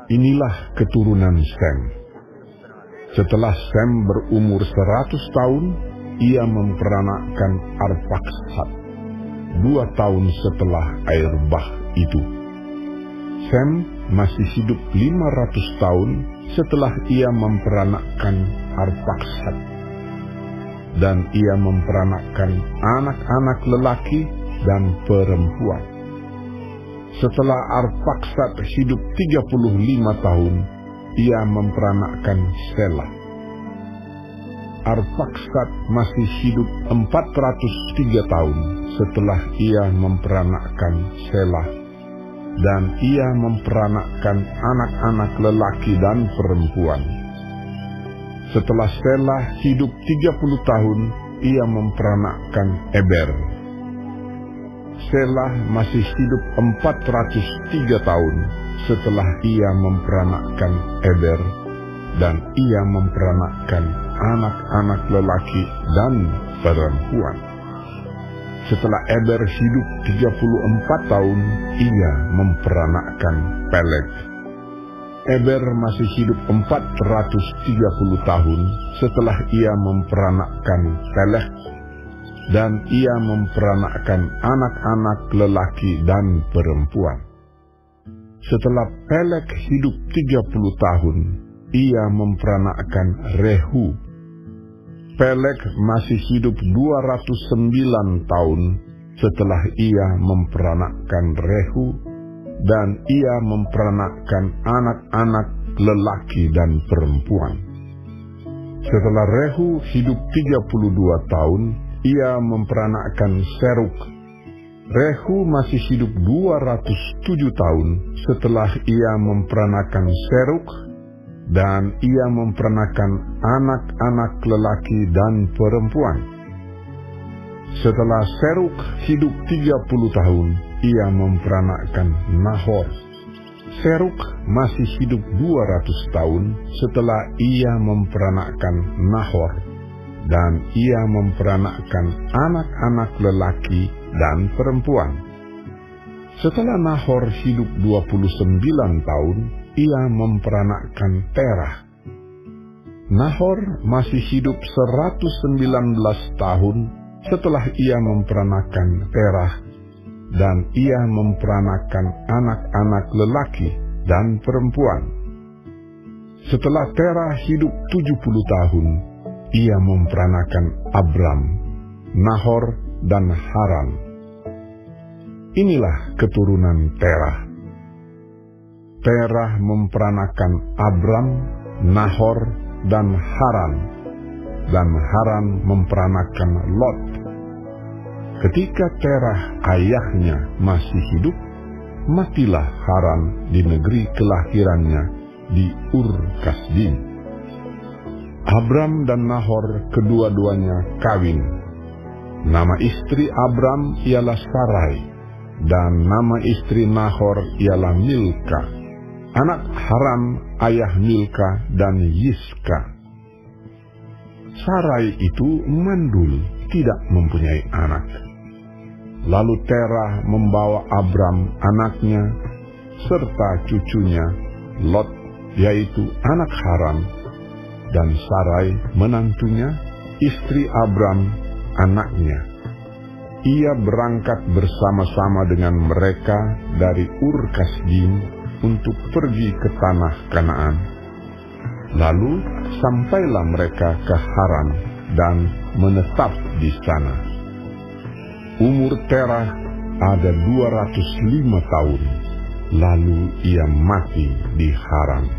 Inilah keturunan Sem. Setelah Sem berumur 100 tahun, ia memperanakkan Arpaksad 2 tahun setelah air bah itu. Sem masih hidup 500 tahun setelah ia memperanakkan Arpaksad. Dan ia memperanakkan anak-anak lelaki dan perempuan. Setelah Arpaksad hidup 35 tahun, ia memperanakkan Selah. Arpaksad masih hidup 403 tahun setelah ia memperanakkan Selah. Dan ia memperanakkan anak-anak lelaki dan perempuan. Setelah Selah hidup 30 tahun, ia memperanakkan Eber. Selah masih hidup 403 tahun setelah ia memperanakkan Eber, dan ia memperanakkan anak-anak lelaki dan perempuan. Setelah Eber hidup 34 tahun, ia memperanakkan Peleg. Eber masih hidup 430 tahun setelah ia memperanakkan Peleg, dan ia memperanakkan anak-anak lelaki dan perempuan. Setelah Peleg hidup 30 tahun, ia memperanakkan Rehu. Peleg masih hidup 209 tahun setelah ia memperanakkan Rehu, dan ia memperanakkan anak-anak lelaki dan perempuan. Setelah Rehu hidup 32 tahun, ia memperanakkan Seruk. Rehu masih hidup 207 tahun setelah ia memperanakkan Seruk, dan ia memperanakkan anak-anak lelaki dan perempuan. Setelah Seruk hidup 30 tahun, ia memperanakkan Nahor. Seruk masih hidup 200 tahun setelah ia memperanakkan Nahor, dan ia memperanakkan anak-anak lelaki dan perempuan. Setelah Nahor hidup 29 tahun, ia memperanakkan Terah. Nahor masih hidup 119 tahun setelah ia memperanakkan Terah, dan ia memperanakkan anak-anak lelaki dan perempuan. Setelah Terah hidup 70 tahun, ia memperanakkan Abram, Nahor, dan Haran. Inilah keturunan Terah. Terah memperanakkan Abram, Nahor, dan Haran. Dan Haran memperanakkan Lot. Ketika Terah ayahnya masih hidup, matilah Haran di negeri kelahirannya di Ur Kasdim. Abram dan Nahor kedua-duanya kawin. Nama istri Abram ialah Sarai, dan nama istri Nahor ialah Milka. Anak Haran ayah Milka dan Yiska. Sarai itu mandul, tidak mempunyai anak. Lalu Terah membawa Abram anaknya serta cucunya Lot, yaitu anak Haran, dan Sarai menantunya, istri Abram anaknya. Ia berangkat bersama-sama dengan mereka dari Ur Kasdim untuk pergi ke tanah Kanaan. Lalu sampailah mereka ke Haran dan menetap di sana. Umur Terah ada 205 tahun, lalu ia mati di Haran.